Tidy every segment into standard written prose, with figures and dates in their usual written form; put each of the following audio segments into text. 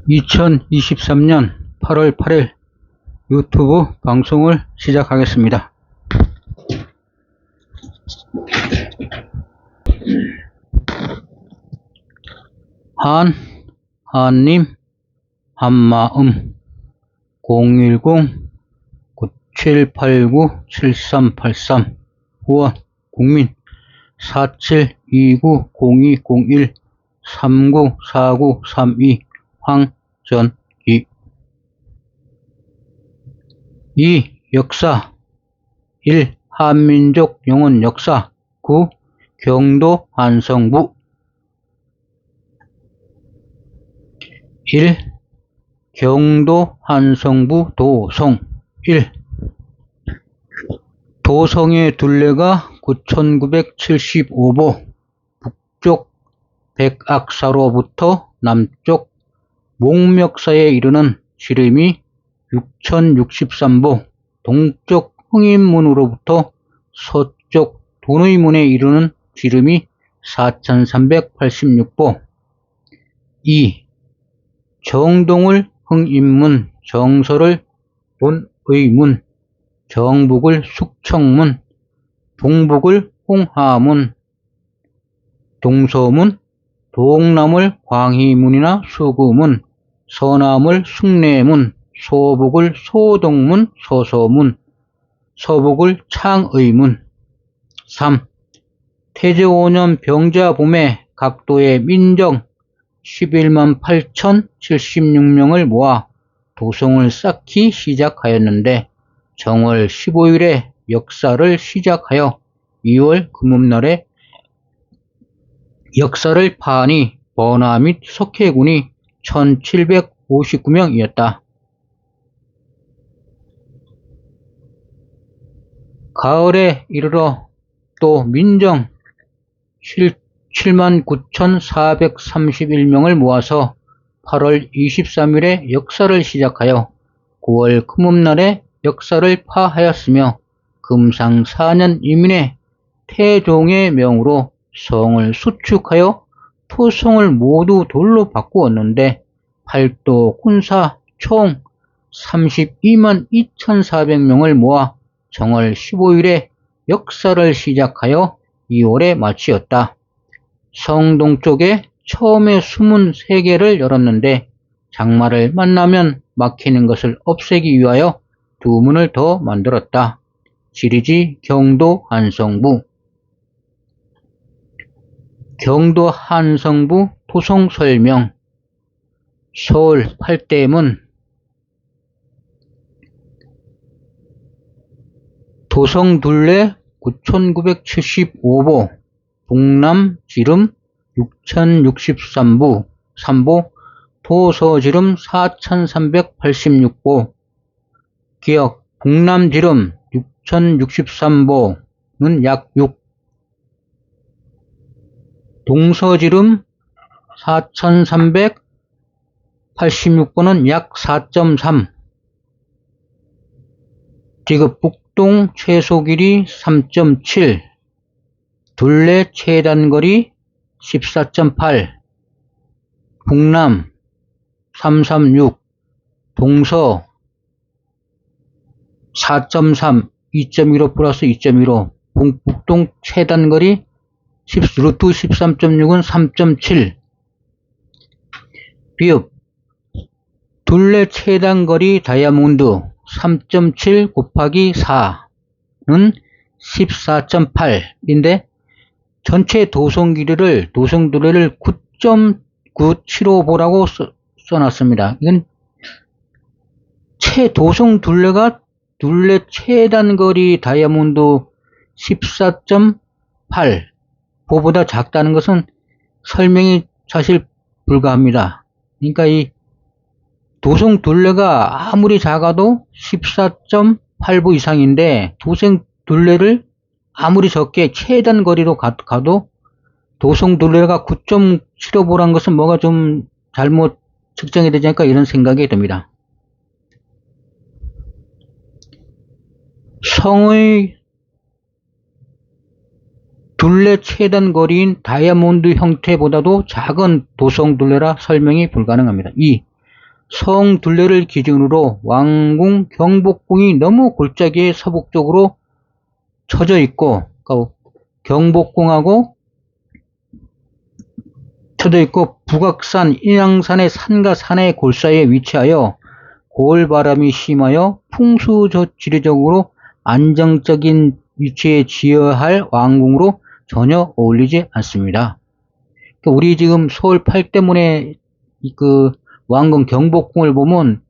2023년 8월 8일 유튜브 방송을 시작하겠습니다. 한님, 한마음 010-9789-7383 후원 국민 4729-0201-394932 황전기 2. 역사 1. 한민족 영혼 역사 9. 경도 한성부 1. 경도 한성부 도성 1. 도성의 둘레가 9975보 북쪽 백악사로부터 남쪽 목멱사에 이르는 지름이 6063보 동쪽 흥인문으로부터 서쪽 돈의문에 이르는 지름이 4386보 2. 정동을 흥인문, 정서를 돈의문, 정북을 숙청문, 동북을 홍하문, 동서문, 동남을 광희문이나 수구문, 서남을 숭례문, 소북을 소동문, 서서문, 서북을 창의문. 3. 태제 5년 병자 봄에 각도의 민정 11만 8,076명을 모아 도성을 쌓기 시작하였는데 정월 15일에 역사를 시작하여 2월 금음날에 역사를 파하니 번화 및 석회군이 1759명이었다. 가을에 이르러 또 민정 79,431명을 모아서 8월 23일에 역사를 시작하여 9월 금음날에 역사를 파하였으며 금상 4년 이민에 태종의 명으로 성을 수축하여 토성을 모두 돌로 바꾸었는데 팔도 군사 총 32만 2,400명을 모아 정월 15일에 역사를 시작하여 2월에 마치었다. 성동쪽에 처음에 수문 3개를 열었는데 장마를 만나면 막히는 것을 없애기 위하여 2문을 더 만들었다. 지리지 경도 한성부. 경도 한성부 토성 설명. 서울 8대문. 도성 둘레 9,975보, 북남 지름 6,063부, 3보, 도서 지름 4,386보, 기억, 북남 지름 6,063보는 약 6, 동서 지름 4,386보는 약 4.3, 지금 북동 최소 길이 3.7, 둘레 최단거리 14.8, 북남 336, 동서 4.3, 2.15 플러스 2.15, 북동 최단거리 루트 13.6은 3.7, 비읍 둘레 최단거리 다이아몬드 3.7 곱하기 4는 14.8인데 전체 도성 길이를 도성 둘레를 9.975보라고 써놨습니다. 이건 도성 둘레가 둘레 최단거리 다이아몬드 14.8 보보다 작다는 것은 설명이 사실 불가합니다. 그러니까 이 도성 둘레가 아무리 작아도 14.8보 이상인데 도성 둘레를 아무리 적게 최단 거리로 가도 도성 둘레가 9.75보란 것은 뭐가 좀 잘못 측정이 되지 않을까 이런 생각이 듭니다. 성의 둘레 최단 거리인 다이아몬드 형태보다도 작은 도성 둘레라 설명이 불가능합니다. 2. 성 둘레를 기준으로 왕궁, 경복궁이 너무 골짜기에 서북쪽으로 처져 있고, 그러니까 경복궁하고 처져 있고 북악산, 인왕산의 산과 산의 골 사이에 위치하여 고을바람이 심하여 풍수지리적으로 안정적인 위치에 지어야 할 왕궁으로 전혀 어울리지 않습니다. 우리 지금 서울 팔대문의 그 왕궁 경복궁을 보면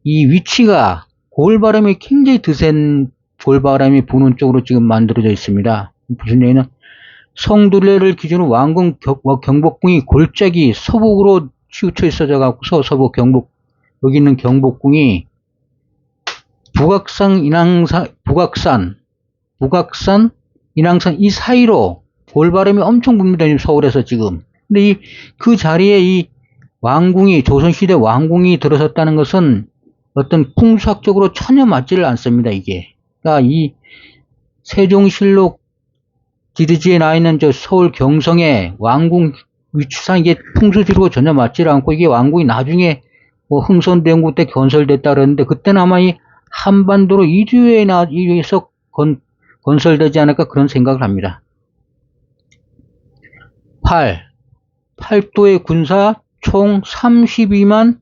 이 위치가 고을바람이 굉장히 드센 고을바람이 부는 쪽으로 지금 만들어져 있습니다. 무슨 얘기는 성둘레를 기준으로 왕궁 경복궁이 골짜기 서북으로 치우쳐 있어져 갖고서 서북 경복 여기 있는 경복궁이 북악산, 인왕산 이 사이로 골바람이 엄청 붑니다. 서울에서 지금. 근데 그 자리에 이 왕궁이, 조선시대 왕궁이 들어섰다는 것은 어떤 풍수학적으로 전혀 맞지를 않습니다, 이게. 그러니까 이 세종실록 지리지에 나 있는 저 서울 경성의 왕궁 위치상 이게 풍수지리고 전혀 맞지를 않고 이게 왕궁이 나중에 뭐 흥선대원군 때 건설됐다 그러는데 그때는 아마 이 한반도로 이주해서 건설되지 않을까 그런 생각을 합니다. 8도의 군사 총 32만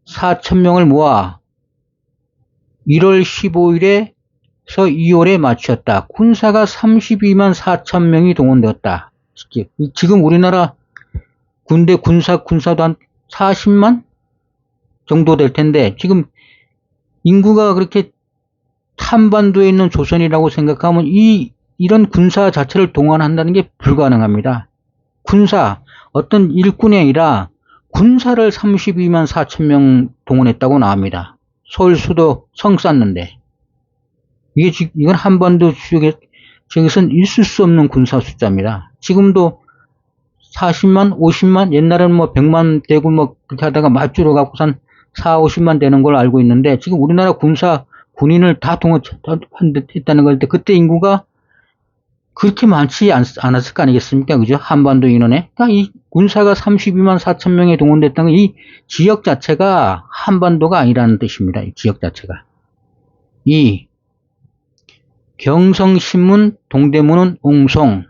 4천 명을 모아 1월 15일에서 2월에 마쳤다. 군사가 32만 4천 명이 동원되었다. 지금 우리나라 군대 군사도 한 40만 정도 될 텐데 지금 인구가 그렇게 한반도에 있는 조선이라고 생각하면 이런 군사 자체를 동원한다는 게 불가능합니다. 어떤 일꾼이 아니라 군사를 32만 4천 명 동원했다고 나옵니다. 서울 수도 성 쌓는데. 이건 한반도 지역에서는 있을 수 없는 군사 숫자입니다. 지금도 40만, 50만, 옛날에는 뭐 100만 되고 뭐 그렇게 하다가 맞줄어 갖고선 4, 50만 되는 걸로 알고 있는데 지금 우리나라 군인을 다 동원했다는 걸 때 그때 인구가 그렇게 많지 않았을 거 아니겠습니까? 그죠? 한반도 인원에. 그러니까 이 군사가 32만 4천 명이 동원됐다는 건 이 지역 자체가 한반도가 아니라는 뜻입니다. 이 지역 자체가. 경성신문 동대문은 옹송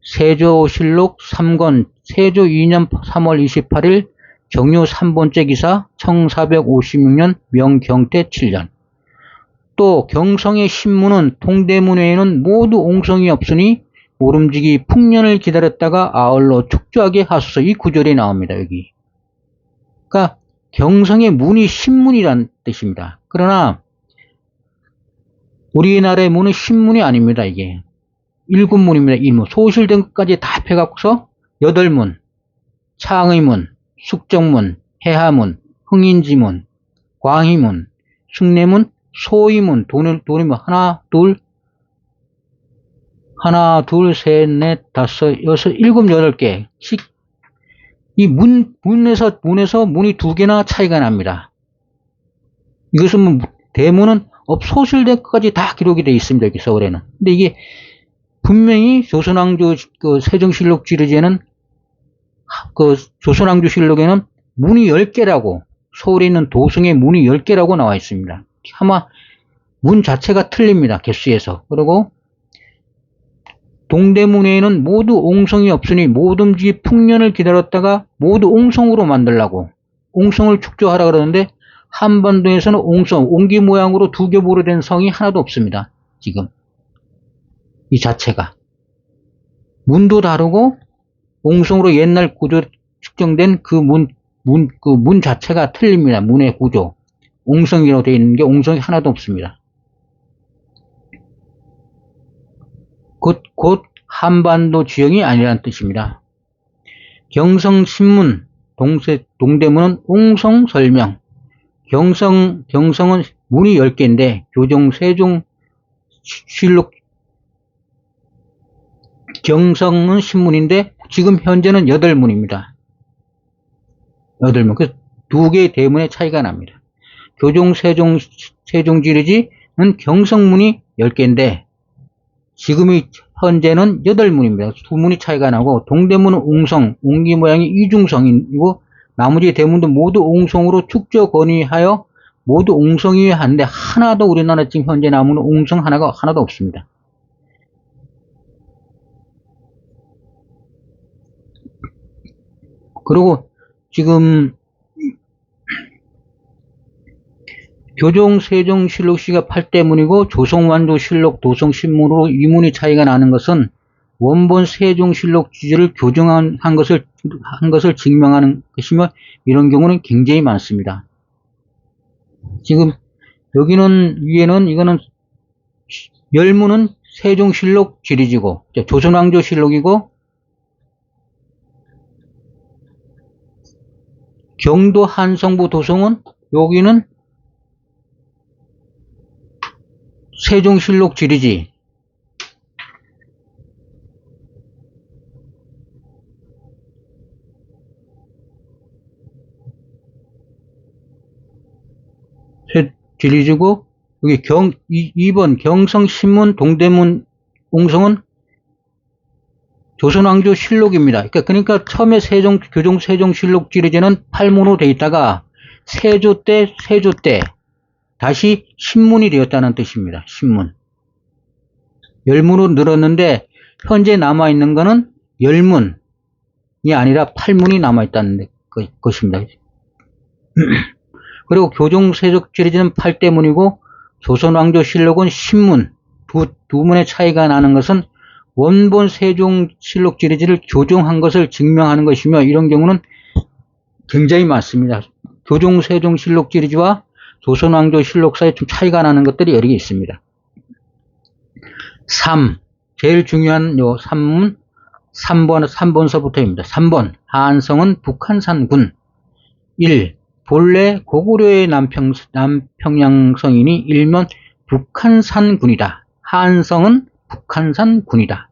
세조실록 3권 세조 2년 3월 28일 정유 3번째 기사 1456년 명경태 7년 또 경성의 신문은 동대문에는 모두 옹성이 없으니 모름지기 풍년을 기다렸다가 아울러 축조하게 하소서 이 구절이 나옵니다. 여기. 그러니까 경성의 문이 신문이란 뜻입니다. 그러나 우리나라의 문은 신문이 아닙니다. 이게. 7문입니다. 1문. 소실된 것까지 다 합해갖고서 8문. 창의문, 숙정문, 해하문, 흥인지문, 광희문, 숭례문, 소위문, 돈이문, 하나, 둘, 셋, 넷, 다섯, 여섯, 일곱, 여덟 개. 이 문에서 문이 2개나 차이가 납니다. 이것은 대문은 소실된 것까지 다 기록이 되어 있습니다. 여기 서울에는. 근데 이게 분명히 조선왕조 세종실록 지리제는 조선왕조실록에는 문이 10개라고 서울에 있는 도성의 문이 10개라고 나와 있습니다. 아마 문 자체가 틀립니다. 개수에서. 그리고 동대문에는 모두 옹성이 없으니 모든지 풍년을 기다렸다가 모두 옹성으로 만들라고 옹성을 축조하라 그러는데 한반도에서는 옹기 모양으로 2겹으로 된 성이 하나도 없습니다. 지금 이 자체가 문도 다르고 옹성으로 옛날 구조 측정된 그 문 자체가 틀립니다. 문의 구조. 옹성이라고 되어 있는 게 옹성이 하나도 없습니다. 곧 한반도 지형이 아니라는 뜻입니다. 경성신문 동대문은 옹성 설명. 경성은 문이 10개인데 세종 실록 경성은 신문인데 지금 현재는 8문입니다. 8문. 그 2개의 대문의 차이가 납니다. 세종지리지는 경성문이 10개인데 지금이 현재는 8문입니다. 2문이 차이가 나고 동대문은 옹성, 옹기 모양이 이중성이고 나머지 대문도 모두 옹성으로 축저 건의하여 모두 옹성이 한데 하나도 우리나라 지금 현재 나무는 옹성 하나가 하나도 없습니다. 그리고 지금 교종 세종실록시가 8대문이고 조성완조실록 도성신문으로 이문이 차이가 나는 것은 원본 세종실록 지지를 교정한 것을 증명하는 것이며 이런 경우는 굉장히 많습니다. 지금 여기는 위에는 이거는 열문은 세종실록 지리지고 조선왕조실록이고 경도 한성부 도성은 여기는 세종실록 지리지. 지리지고 여기 2번 경성신문 동대문 옹성은 조선왕조실록입니다. 그러니까 처음에 교종 세종실록 지리지는 8문으로 되어 있다가 세조 때 다시 신문이 되었다는 뜻입니다. 신문. 열문으로 늘었는데 현재 남아있는 거는 열문이 아니라 8문이 남아있다는 것입니다. 그리고 교종 세종 지리지는 8대문이고 조선왕조실록은 신문. 두 문의 차이가 나는 것은 원본 세종실록 지리지를 교정한 것을 증명하는 것이며 이런 경우는 굉장히 많습니다. 교종 세종실록 지리지와 조선왕조실록 사이에 좀 차이가 나는 것들이 여러 개 있습니다. 3. 제일 중요한 요 3번서부터입니다. 3번. 하안성은 북한산군. 1. 본래 고구려의 남평양성이니 일면 북한산군이다. 하안성은 북한산군이다.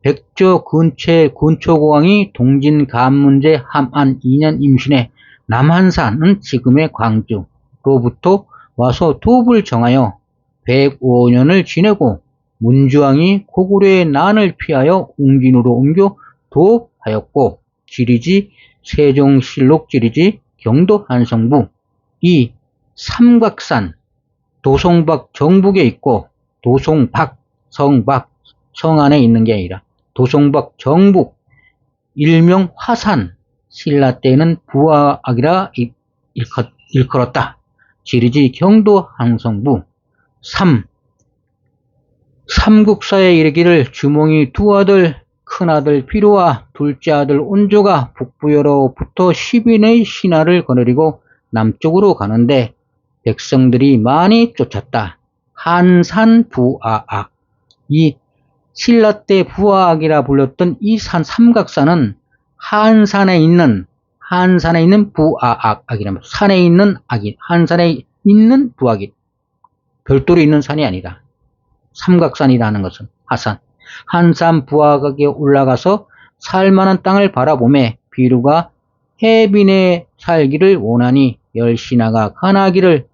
백조 군초고왕이 동진 간문제 함안 2년 임신해 남한산은 지금의 광주로부터 와서 도읍을 정하여 105년을 지내고 문주왕이 고구려의 난을 피하여 웅진으로 옮겨 도읍하였고 지리지 세종실록 지리지 경도 한성부. 2. 삼각산 도송박 정북에 있고 도송박 성박 성 안에 있는 게 아니라 도송박 정북 일명 화산 신라 때에는 부하악이라 일컬었다. 지리지 경도 한성부. 3. 삼국사에 이르기를 주몽이 두 아들 큰아들 비로와 둘째 아들 온조가 북부여로부터 10인의 신하를 거느리고 남쪽으로 가는데 백성들이 많이 쫓았다. 한산부아악. 이 신라 때 부아악이라 불렸던 이 삼각산은 한산에 있는 부아악이라면 산에 있는 악인, 한산에 있는 부악인, 별도로 있는 산이 아니다. 삼각산이라는 것은 한산 부악에 올라가서 살만한 땅을 바라보매 비루가 해빈에 살기를 원하니 열신하가 간하기를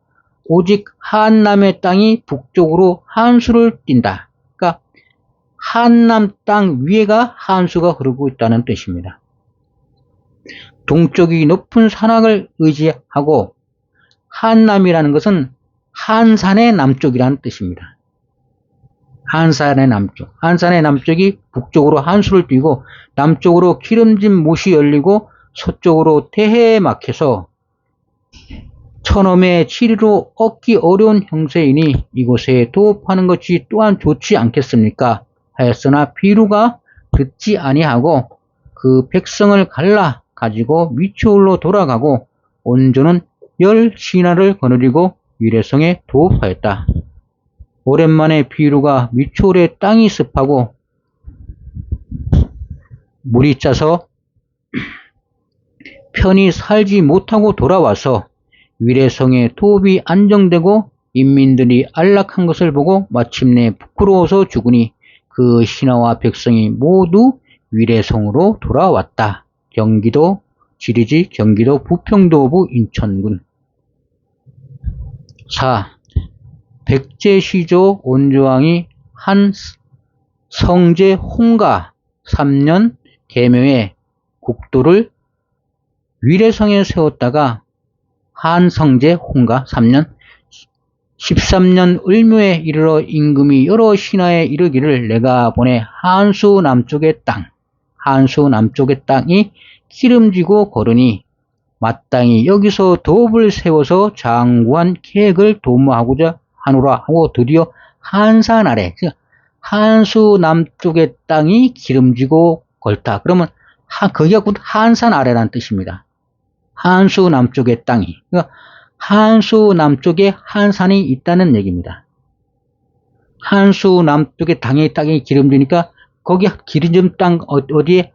오직 한남의 땅이 북쪽으로 한수를 띈다. 그러니까 한남 땅 위에가 한수가 흐르고 있다는 뜻입니다. 동쪽이 높은 산악을 의지하고 한남이라는 것은 한산의 남쪽이라는 뜻입니다. 한산의 남쪽. 한산의 남쪽이 북쪽으로 한수를 띄고 남쪽으로 기름진 못이 열리고 서쪽으로 태해에 막혀서 천엄의 치리로 얻기 어려운 형세이니 이곳에 도읍하는 것이 또한 좋지 않겠습니까? 하였으나 비루가 듣지 아니하고 그 백성을 갈라 가지고 미추홀로 돌아가고 온조는 10신하를 거느리고 위례성에 도읍하였다. 오랜만에 비루가 미추홀의 땅이 습하고 물이 짜서 편히 살지 못하고 돌아와서 위례성의 도읍이 안정되고 인민들이 안락한 것을 보고 마침내 부끄러워서 죽으니 그 신하와 백성이 모두 위례성으로 돌아왔다. 경기도 지리지 경기도 부평도부 인천군. 4. 백제시조 온조왕이 한 성제 홍가 3년 계명에 국도를 위례성에 세웠다가 한성제 홍가 3년 13년 을묘에 이르러 임금이 여러 신하에 이르기를 내가 보내 한수 남쪽의 땅이 기름지고 거르니 마땅히 여기서 도읍을 세워서 장구한 계획을 도모하고자 하노라 하고 드디어 한산 아래, 한수 남쪽의 땅이 기름지고 걸다. 그러면 거기가 곧 한산 아래라는 뜻입니다. 한수 남쪽의 땅이. 그러니까 한수 남쪽에 한산이 있다는 얘기입니다. 한수 남쪽의 땅이 기름지니까 거기 기름진 땅 어디에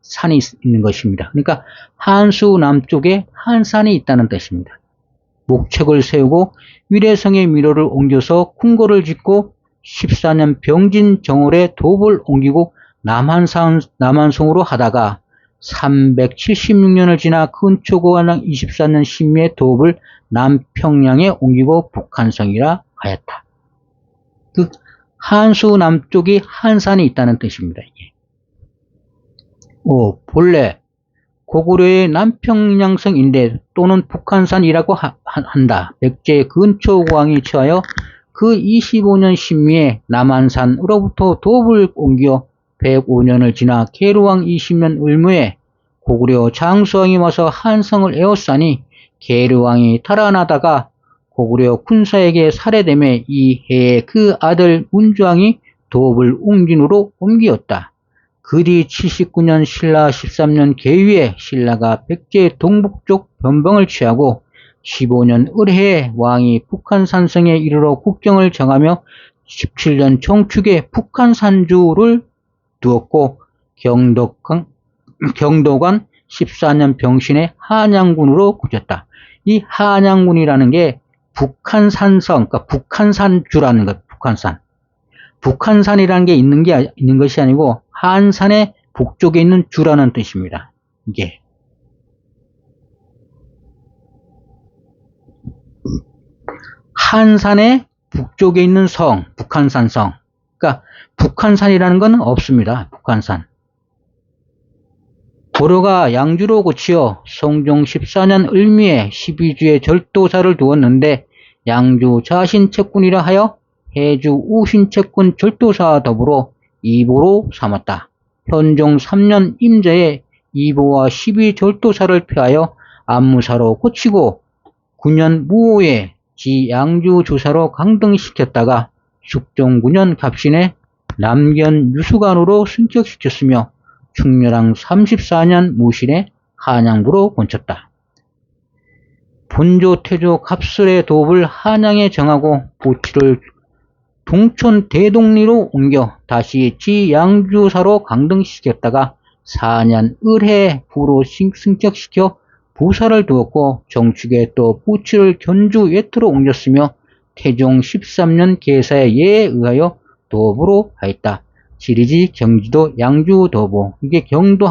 산이 있는 것입니다. 그러니까 한수 남쪽에 한산이 있다는 뜻입니다. 목책을 세우고 위례성의 미로를 옮겨서 궁궐을 짓고 14년 병진 정월에 도읍을 옮기고 남한성으로 하다가 376년을 지나 근초고환랑 24년 신미의 도읍을 남평양에 옮기고 북한성이라 하였다. 그 한수 남쪽이 한산이 있다는 뜻입니다. 본래 고구려의 남평양성인데 또는 북한산이라고 한다. 백제 근초고왕이 처하여 그 25년 신미에 남한산으로부터 도읍을 옮겨 105년을 지나 계류왕 20년 을무에 고구려 장수왕이 와서 한성을 에워싸니 계류왕이 탈환하다가 고구려 군사에게 살해되매 이 해에 그 아들 문주왕이 도읍을 웅진으로 옮기었다. 그 뒤 79년 신라 13년 계위에 신라가 백제 동북쪽 변방을 취하고 15년 을해에 왕이 북한산성에 이르러 국경을 정하며 17년 정축에 북한산주를 두었고 경도관 14년 병신의 한양군으로 굳혔다. 이 한양군이라는 게 북한산성, 그러니까 북한산주라는 것, 북한산. 북한산이라는 게 있는 것이 아니고 한산의 북쪽에 있는 주라는 뜻입니다. 이게. 한산의 북쪽에 있는 성, 북한산성. 그러니까 북한산이라는 건 없습니다. 북한산. 고려가 양주로 고치어 성종 14년 을미에 12주에 절도사를 두었는데 양주 자신채꾼이라 하여 해주 우신채꾼 절도사와 더불어 이보로 삼았다. 현종 3년 임자에 이보와 12절도사를 폐하여 안무사로 고치고 9년 무오에 지 양주 주사로 강등시켰다가 숙종 9년 갑신에 남견 유수관으로 승격시켰으며 충렬왕 34년 무신에 한양부로 권쳤다. 본조 태조 갑술의 도읍을 한양에 정하고 보치를 동촌 대동리로 옮겨 다시 지 양주사로 강등시켰다가 4년 을해 부로 승격시켜 부사를 두었고 정축에 또 부치를 견주 예토로 옮겼으며 태종 13년 계사의 예에 의하여 도읍으로 하였다. 지리지 경기도 양주 도보, 이게 경도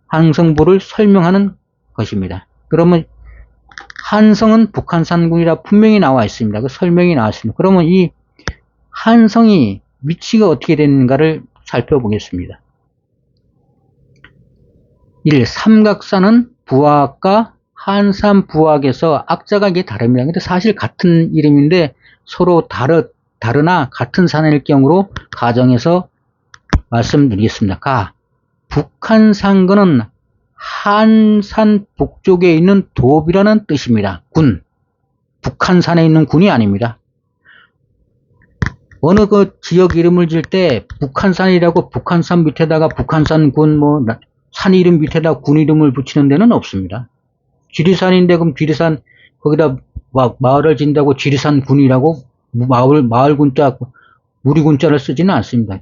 항성부를 설명하는 것입니다. 그러면 한성은 북한산군이라 분명히 나와 있습니다. 그 설명이 나왔습니다. 그러면 이 한성이 위치가 어떻게 되는가를 살펴보겠습니다. 1. 삼각산은 부학과 한산 부학에서 악자가 이게 다릅니다. 근데 사실 같은 이름인데 서로 다르나 같은 산일 경우로 가정해서 말씀드리겠습니다. 북한산군은 한산 북쪽에 있는 도읍이라는 뜻입니다. 군. 북한산에 있는 군이 아닙니다. 어느 그 지역 이름을 지을 때 북한산이라고 북한산 밑에다가 북한산군 산 이름 밑에다 군 이름을 붙이는 데는 없습니다. 지리산인데 그럼 지리산 거기다 마을을 짓는다고 지리산 군이라고 마을 군자 무리 군자를 쓰지는 않습니다.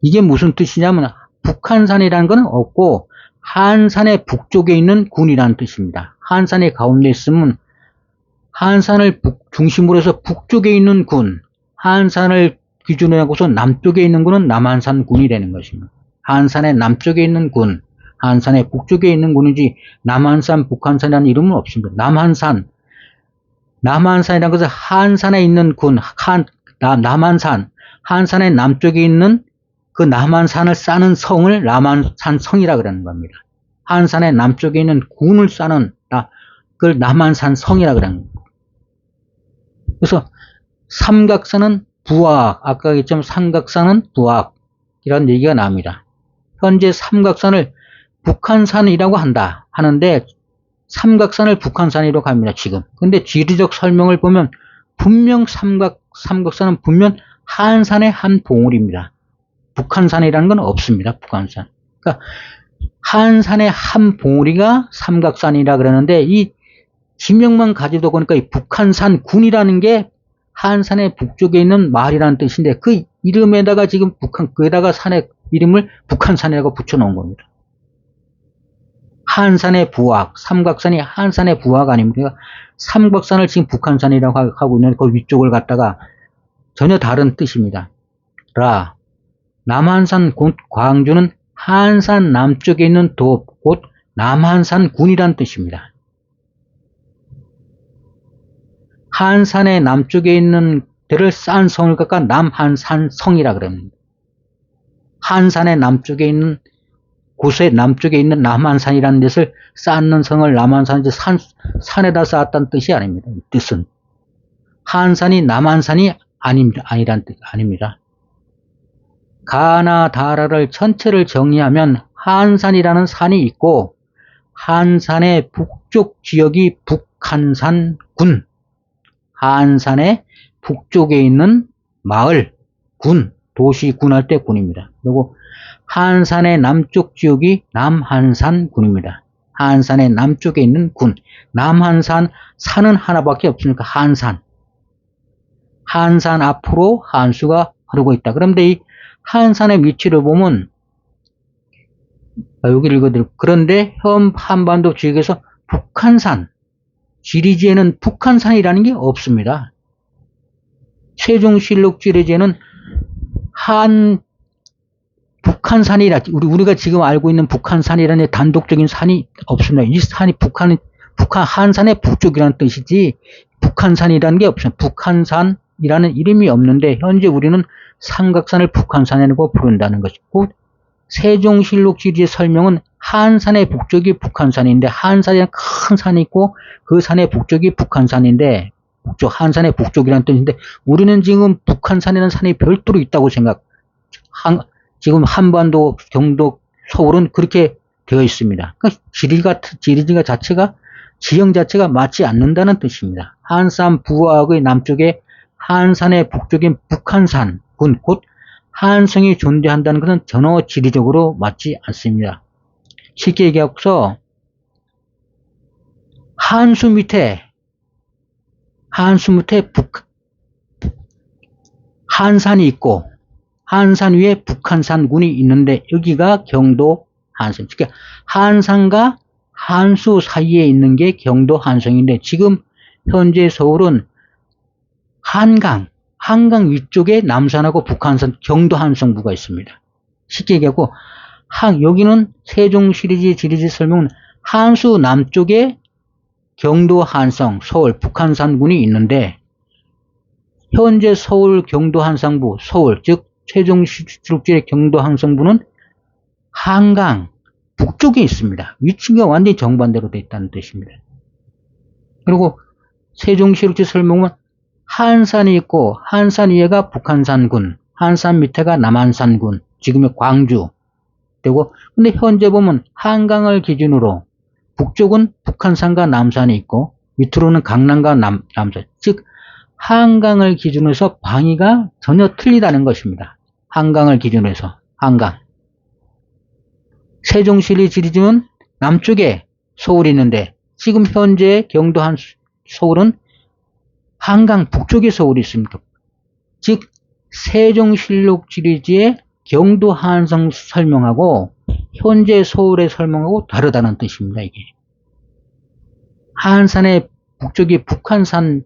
이게 무슨 뜻이냐면 북한산이라는 건 없고 한산의 북쪽에 있는 군이라는 뜻입니다. 한산의 가운데 있으면 한산을 중심으로 해서 북쪽에 있는 군, 한산을 기준으로 하고서 남쪽에 있는 군은 남한산 군이 되는 것입니다. 한산의 남쪽에 있는 군, 한산의 북쪽에 있는 군이지 남한산, 북한산이라는 이름은 없습니다. 남한산이라는 것은 한산에 있는 군, 남한산, 한산의 남쪽에 있는 그 남한산을 싸는 성을 남한산성이라 그러는 겁니다. 한산의 남쪽에 있는 군을 쌓는 그걸 남한산 성이라 그러는 거예요. 그래서 삼각산은 부악, 아까 얘기했지만 삼각산은 부악이라는 얘기가 나옵니다. 현재 삼각산을 북한산이라고 하는데 삼각산을 북한산이라고 합니다. 지금. 근데 지리적 설명을 보면 분명 삼각산은 분명 한산의 한 봉우리입니다. 북한산이라는 건 없습니다. 북한산. 그러니까 한산의 한 봉우리가 삼각산이라 그러는데 이 지명만 가지고 보니까 이 북한산 군이라는 게 한산의 북쪽에 있는 마을이라는 뜻인데 그 이름에다가 지금 거기다가 산의 이름을 북한산이라고 붙여놓은 겁니다. 한산의 부악, 삼각산이 한산의 부악 아닙니까? 삼각산을 지금 북한산이라고 하고 있는 그 위쪽을 갖다가 전혀 다른 뜻입니다. 남한산 곧 광주는 한산 남쪽에 있는 도, 곧 남한산 군이란 뜻입니다. 한산의 남쪽에 있는 데를 쌓은 성을 갖다 남한산성이라 그럽니다. 한산의 남쪽에 있는 곳의 남쪽에 있는 남한산이라는 데를 쌓는 성을 남한산, 산에다 쌓았다는 뜻이 아닙니다. 이 뜻은. 한산이 남한산이 아니란 뜻, 아닙니다. 가나 다라를 전체를 정리하면 한산이라는 산이 있고, 한산의 북쪽 지역이 북한산군, 한산의 북쪽에 있는 마을, 군, 도시, 군할 때 군입니다. 그리고 한산의 남쪽 지역이 남한산군입니다. 한산의 남쪽에 있는 군. 남한산, 산은 하나밖에 없으니까 한산. 한산 앞으로 한수가 흐르고 있다. 그런데 이 한산의 위치를 보면, 여기 읽어드릴게요. 그런데 현 한반도 지역에서 북한산, 지리지에는 북한산이라는 게 없습니다. 세종실록 지리지에는 북한산이라, 우리가 지금 알고 있는 북한산이라는 단독적인 산이 없습니다. 이 산이 한산의 북쪽이라는 뜻이지, 북한산이라는 게 없습니다. 북한산이라는 이름이 없는데, 현재 우리는 삼각산을 북한산이라고 부른다는 것이고, 세종실록 지리의 설명은 한산의 북쪽이 북한산인데, 한산이라는 큰 산이 있고, 그 산의 북쪽이 북한산인데, 한산의 북쪽이라는 뜻인데, 우리는 지금 북한산이라는 산이 별도로 있다고 지금 한반도, 경도, 서울은 그렇게 되어 있습니다. 그러니까 지리지가 자체가, 지형 자체가 맞지 않는다는 뜻입니다. 한산 부하의 남쪽에 한산의 북쪽인 북한산, 곧 한성이 존재한다는 것은 전혀 지리적으로 맞지 않습니다. 쉽게 얘기해서 한수 밑에 한산이 있고, 한산 위에 북한산군이 있는데 여기가 경도 한성. 그러니까 한산과 한수 사이에 있는 게 경도 한성인데 지금 현재 서울은 한강 위쪽에 남산하고 북한산 경도 한성부가 있습니다. 쉽게 얘기하고 여기는 세종시리지 지리지 설명은 한수 남쪽에 경도 한성 서울 북한산군이 있는데 현재 서울 경도 한성부 서울 즉 세종시립지의 경도 한성부는 한강 북쪽에 있습니다. 위치가 완전히 정반대로 되어 있다는 뜻입니다. 그리고 세종시립지 설명은 한산이 있고 한산 위에가 북한산군, 한산 밑에가 남한산군, 지금의 광주 되고 근데 현재 보면 한강을 기준으로 북쪽은 북한산과 남산이 있고 밑으로는 강남과 남산, 즉 한강을 기준으로 해서 방위가 전혀 틀리다는 것입니다. 한강을 기준으로 해서 한강. 세종시리 지리지는 남쪽에 서울이 있는데 지금 현재 경도 서울은 한강 북쪽에 서울이 있습니다. 즉 세종실록 지리지의 경도 한성 설명하고 현재 서울의 설명하고 다르다는 뜻입니다. 이게 한산의 북쪽이 북한산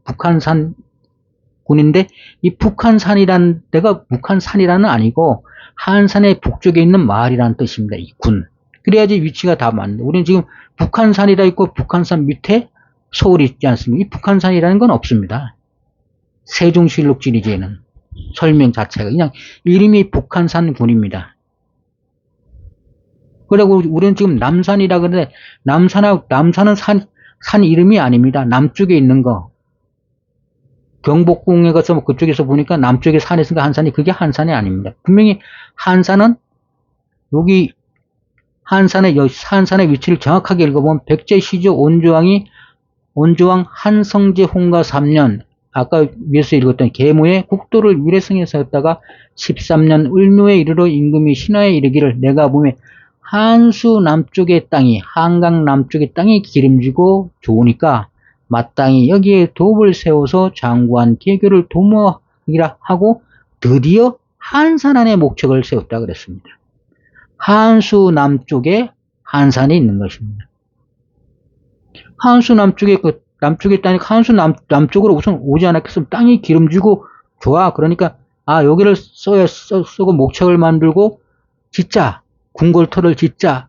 군인데 이 북한산이라는 데가 북한산이라는 아니고 한산의 북쪽에 있는 마을이라는 뜻입니다. 이 군. 그래야지 위치가 다 맞는데 우리는 지금 북한산이라 있고 북한산 밑에 서울이 있지 않습니까? 이 북한산이라는 건 없습니다. 세종실록 지리지에는 설명 자체가 그냥 이름이 북한산군입니다. 그리고 우리는 지금 남산이라 그러는데, 남산은 산 이름이 아닙니다. 남쪽에 있는 거. 경복궁에 가서 뭐 그쪽에서 보니까 남쪽에 산이 있으니까 한산이, 그게 한산이 아닙니다. 분명히 한산은 여기 한산의 위치를 정확하게 읽어보면 백제시조 온조왕 한성제 홍가 3년, 아까 위에서 읽었던 계무의 국도를 위례성에 세웠다가 13년 을묘에 이르러 임금이 신하에 이르기를 내가 보매 한수 남쪽의 땅이, 한강 남쪽의 땅이 기름지고 좋으니까 마땅히 여기에 도읍을 세워서 장구한 개교를 도모하기라 하고 드디어 한산 안에 목책을 세웠다 그랬습니다. 한수 남쪽에 한산이 있는 것입니다. 한수 남쪽에 남쪽에 땅이 한수 남쪽으로 우선 오지 않았겠으면 땅이 기름지고 좋아. 그러니까 여기를 쓰고 목책을 만들고 짓자. 궁궐터를 짓자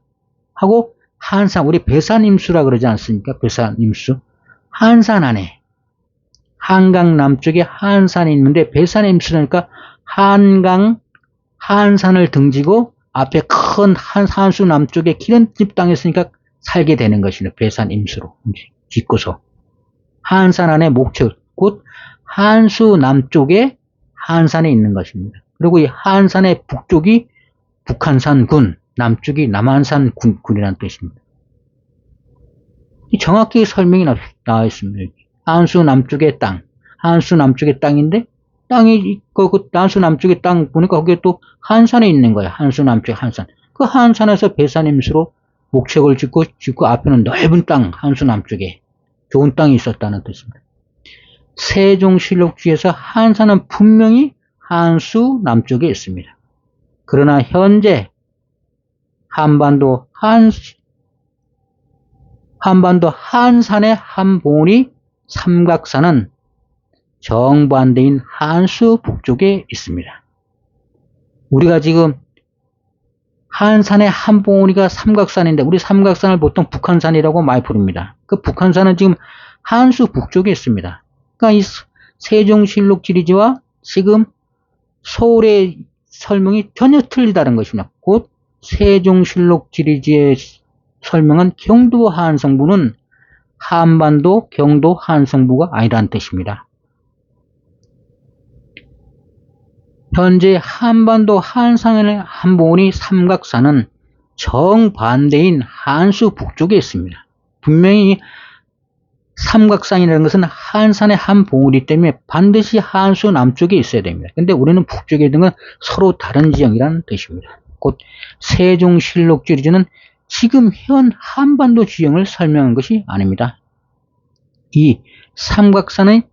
하고 한산, 우리 배산임수라 그러지 않습니까? 배산임수. 한산 안에 한강 남쪽에 한산이 있는데 배산임수라니까 한산을 등지고 앞에 큰 한수 남쪽에 기름집 땅에 있으니까 살게 되는 것입니다. 배산임수로 짓고서 한산 안에 목책, 곧 한수 남쪽에 한산이 있는 것입니다. 그리고 이 한산의 북쪽이 북한산군, 남쪽이 남한산군이라는 뜻입니다. 정확히 설명이 나와 있습니다. 한수 남쪽의 땅, 한수 남쪽의 땅인데 땅이 있고 그 한수 남쪽의 땅 보니까 거기에 또 한산에 있는 거야. 한수 남쪽의 한산. 그 한산에서 배산임수로 목책을 짓고 앞에는 넓은 땅, 한수 남쪽에 좋은 땅이 있었다는 뜻입니다. 세종실록지에서 한산은 분명히 한수 남쪽에 있습니다. 그러나 현재 한반도 한산의 한봉우리 삼각산은 정반대인 한수 북쪽에 있습니다. 우리가 지금 한산의 한봉우리가 삼각산인데 우리 삼각산을 보통 북한산이라고 많이 부릅니다. 그 북한산은 지금 한수 북쪽에 있습니다. 그러니까 이 세종실록 지리지와 지금 서울의 설명이 전혀 틀리다는 것입니다. 곧 세종실록 지리지의 설명은 경도 한성부는 한반도 경도 한성부가 아니라는 뜻입니다. 현재 한반도 한산의 한봉우리 삼각산은 정반대인 한수 북쪽에 있습니다. 분명히 삼각산이라는 것은 한산의 한봉우리 때문에 반드시 한수 남쪽에 있어야 됩니다. 근데 우리는 북쪽에 있는 건 서로 다른 지형이라는 뜻입니다. 곧 세종실록 지리지는 지금 현 한반도 지형을 설명한 것이 아닙니다. 이 삼각산의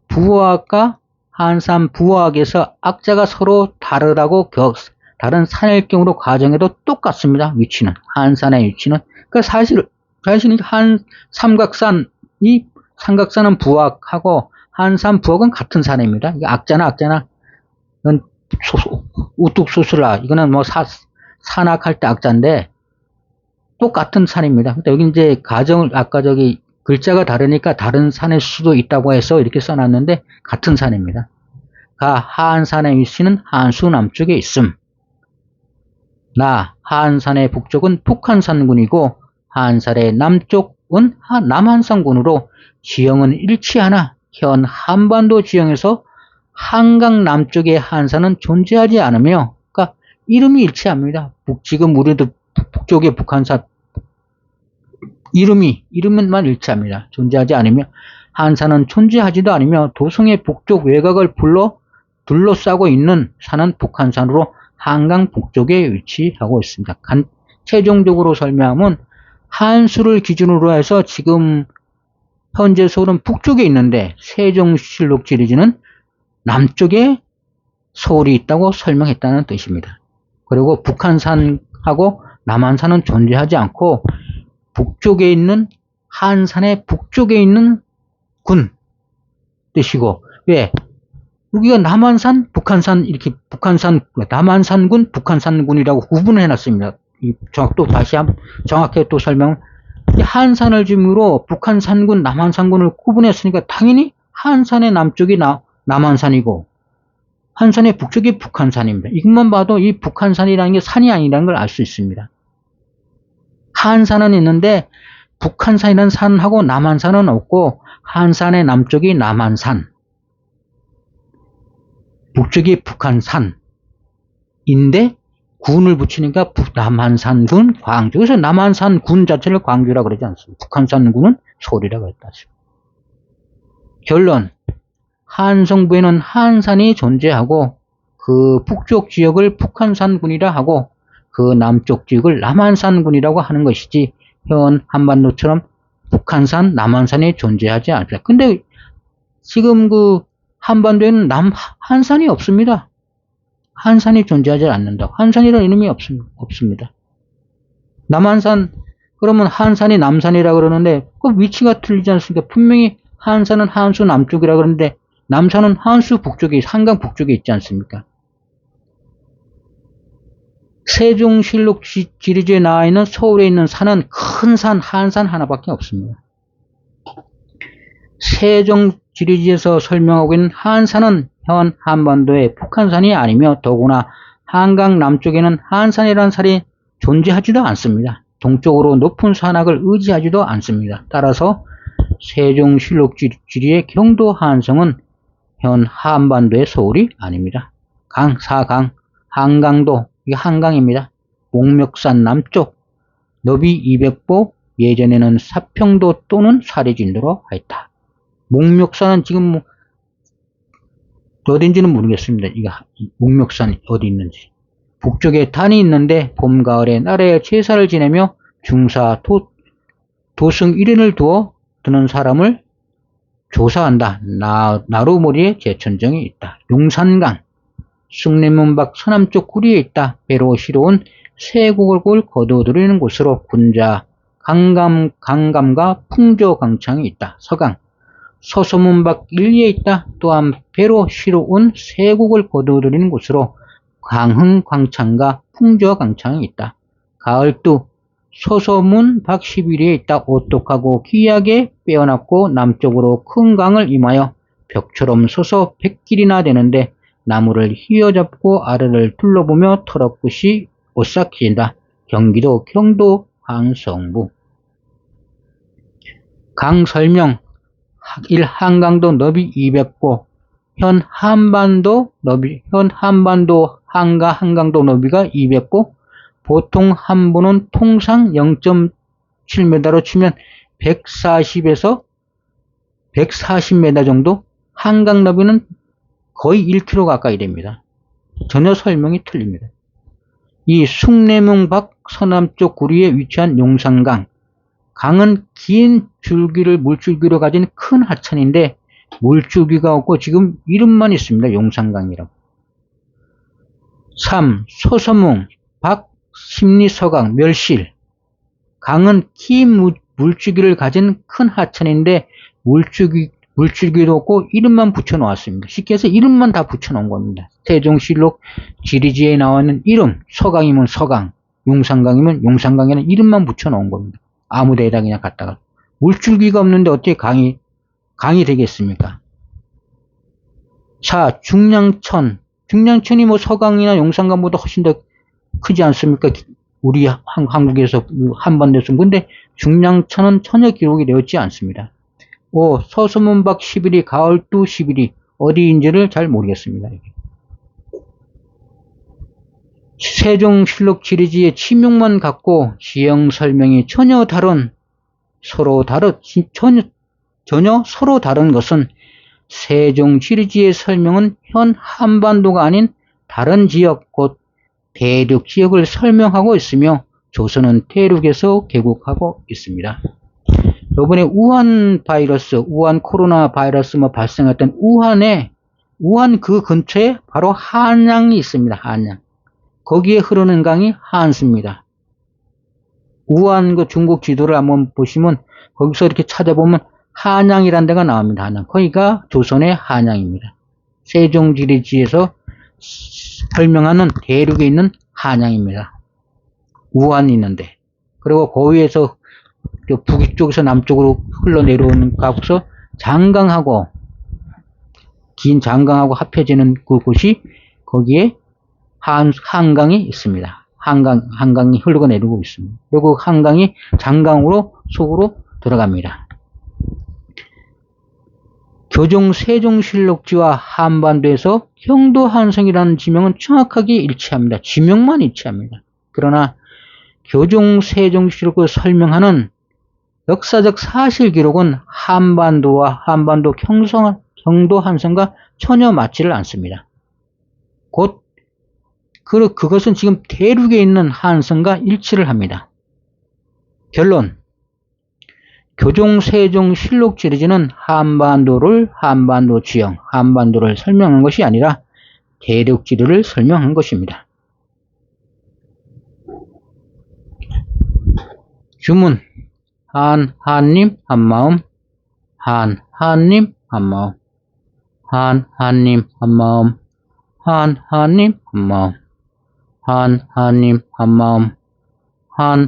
부호학과 한산 부호학에서 악자가 서로 다르다고 다른 산일 경우로 가정해도 똑같습니다. 위치는 한산의 위치는 사실 삼각산은 부학하고 한산 부학은 같은 산입니다. 악자나 이건 우뚝 소슬라 이거는 뭐 산악할 때 악자인데 똑같은 산입니다. 근데 여기 이제 아까 저기 글자가 다르니까 다른 산일 수도 있다고 해서 이렇게 써놨는데 같은 산입니다. 한산의 위치는 한수 남쪽에 있음. 한산의 북쪽은 북한산군이고 한산의 남쪽은 남한산군으로 지형은 일치하나 현 한반도 지형에서 한강 남쪽의 한산은 존재하지 않으며 그러니까 이름이 일치합니다. 지금 우리도 북쪽의 북한산 이름만 일치합니다. 존재하지 않으며 한산은 존재하지도 않으며 도성의 북쪽 외곽을 둘러싸고 있는 산은 북한산으로 한강 북쪽에 위치하고 있습니다. 최종적으로 설명하면 한수를 기준으로 해서 지금 현재 서울은 북쪽에 있는데 세종실록 지리지는 남쪽에 서울이 있다고 설명했다는 뜻입니다. 그리고 북한산하고 남한산은 존재하지 않고 북쪽에 있는 한산의 북쪽에 있는 군 뜻이고 왜? 여기가 남한산, 북한산 이렇게 남한산군, 북한산군이라고 구분을 해놨습니다. 정확하게 또 설명. 한산을 중심으로 북한산군, 남한산군을 구분했으니까 당연히 한산의 남쪽이 남한산이고 한산의 북쪽이 북한산입니다. 이것만 봐도 이 북한산이라는 게 산이 아니라는 걸 알 수 있습니다. 한산은 있는데 북한산이라는 산하고 남한산은 없고 한산의 남쪽이 남한산, 북쪽이 북한산인데 군을 붙이니까 남한산군 광주. 그래서 남한산군 자체를 광주라 그러지 않습니다. 북한산군은 서울이라 그랬다. 결론, 한성부에는 한산이 존재하고 그 북쪽 지역을 북한산군이라 하고 그 남쪽 지역을 남한산군이라고 하는 것이지 현 한반도처럼 북한산, 남한산이 존재하지 않습니다. 근데 지금 그 한반도에는 한산이 없습니다. 한산이 존재하지 않는다. 한산이라는 이름이 없습니다. 남한산, 그러면 한산이 남산이라 그러는데 그 위치가 틀리지 않습니까? 분명히 한산은 한수 남쪽이라 그러는데 남산은 한수 북쪽에, 한강 북쪽에 있지 않습니까? 세종실록 지리지에 나와 있는 서울에 있는 산은 큰 산, 한산 하나밖에 없습니다. 세종 지리지에서 설명하고 있는 한산은 현 한반도의 북한산이 아니며 더구나 한강 남쪽에는 한산이라는 산이 존재하지도 않습니다. 동쪽으로 높은 산악을 의지하지도 않습니다. 따라서 세종실록 지리의 경도 한성은 현 한반도의 서울이 아닙니다. 사강, 한강도, 이게 한강입니다. 목멱산 남쪽, 너비 200보, 예전에는 사평도 또는 사리진도로 하였다. 목멱산은 지금 어딘지는 모르겠습니다. 이거 목멱산이 어디 있는지. 북쪽에 단이 있는데 봄, 가을에 나라에 제사를 지내며 중사, 도승 1인을 두어 드는 사람을 조사한다. 나루머리에 제천정이 있다. 용산강, 숭례문 밖 서남쪽 구리에 있다. 배로 시로운 세곡을 거두어들이는 곳으로 군자, 강감과 풍조강창이 있다. 서강, 서소문 밖 일리에 있다. 또한 배로 시로운 세곡을 거두어들이는 곳으로 광흥광창과 풍조강창이 있다. 가을두, 서소문 밖 11리에 있다. 오똑하고 기이하게 빼어났고 남쪽으로 큰 강을 임하여 벽처럼 서서 100길이나 되는데 나무를 휘어잡고 아래를 둘러보며 터럭끝이 오싹해진다. 경기도 경도 한성부. 강 설명. 1. 한강도 너비 200보. 현 한반도 한강도 너비가 200보. 보통 한 보는 통상 0.7m로 치면 140에서 140m 정도, 한강 너비는 거의 1km 가까이 됩니다. 전혀 설명이 틀립니다. 이 숭례문 밖 서남쪽 구리에 위치한 용산강, 강은 긴 물줄기로 가진 큰 하천인데 물줄기가 없고 지금 이름만 있습니다. 용산강이라고. 3. 서서문 밖 심리서강 멸실, 강은 긴 물줄기를 가진 큰 하천인데 물줄기도 없고 이름만 붙여놓았습니다. 쉽게 해서 이름만 다 붙여놓은 겁니다. 세종실록 지리지에 나오는 이름, 서강이면 서강, 용산강이면 용산강에는 이름만 붙여놓은 겁니다. 아무 데에다 그냥 갖다가. 물줄기가 없는데 어떻게 강이 되겠습니까? 4. 중량천이 뭐 서강이나 용산강보다 훨씬 더 크지 않습니까? 우리 한국에서 한반도에서. 근데 중량천은 전혀 기록이 되었지 않습니다. 5. 서소문 밖 11리, 가을두 11리, 어디인지를 잘 모르겠습니다. 세종실록 지리지의 지명만 갖고 지형 설명이 전혀 서로 다른 것은 세종 지리지의 설명은 현 한반도가 아닌 다른 지역, 곧 대륙 지역을 설명하고 있으며 조선은 대륙에서 개국하고 있습니다. 이번에 우한 코로나 바이러스 발생했던 우한 그 근처에 바로 한양이 있습니다. 한양. 거기에 흐르는 강이 한수입니다. 우한 그 중국 지도를 한번 보시면 거기서 이렇게 찾아보면 한양이라는 데가 나옵니다. 한양. 거기가 조선의 한양입니다. 세종지리지에서 설명하는 대륙에 있는 한양입니다. 우한이 있는데. 그리고 거기에서 북쪽에서 남쪽으로 흘러내려오는 가서 긴 장강하고 합해지는 그곳이 거기에 한강이 있습니다. 한강이 흘러내리고 있습니다. 그리고 한강이 장강으로 속으로 들어갑니다. 교종 세종실록지와 한반도에서 경도 한성이라는 지명은 정확하게 일치합니다. 지명만 일치합니다. 그러나 교종 세종실록을 설명하는 역사적 사실 기록은 한반도와 한반도 경도 한성과 전혀 맞지를 않습니다. 곧 그것은 지금 대륙에 있는 한성과 일치를 합니다. 결론. 교종 세종 실록 지리지는 한반도 지형, 한반도를 설명한 것이 아니라 대륙 지리를 설명한 것입니다. 주문. 한님 한마음, 한님 한마음, 한님 한마음, 한님 한마음, 한님 한마음,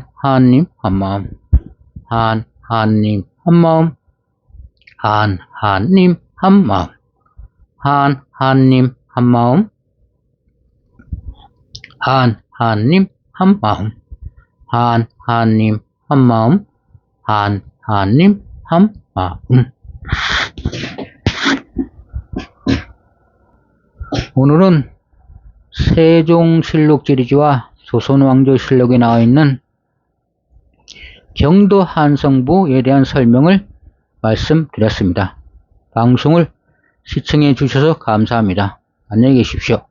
한님 한마음, 한님 한마음, 한님 한마음, 한님 한마음, 한님 한마음, 한님 한마음, 한님 한마음. 오늘은 세종실록지리지와 조선왕조실록에 나와 있는 경도 한성부에 대한 설명을 말씀드렸습니다. 방송을 시청해 주셔서 감사합니다. 안녕히 계십시오.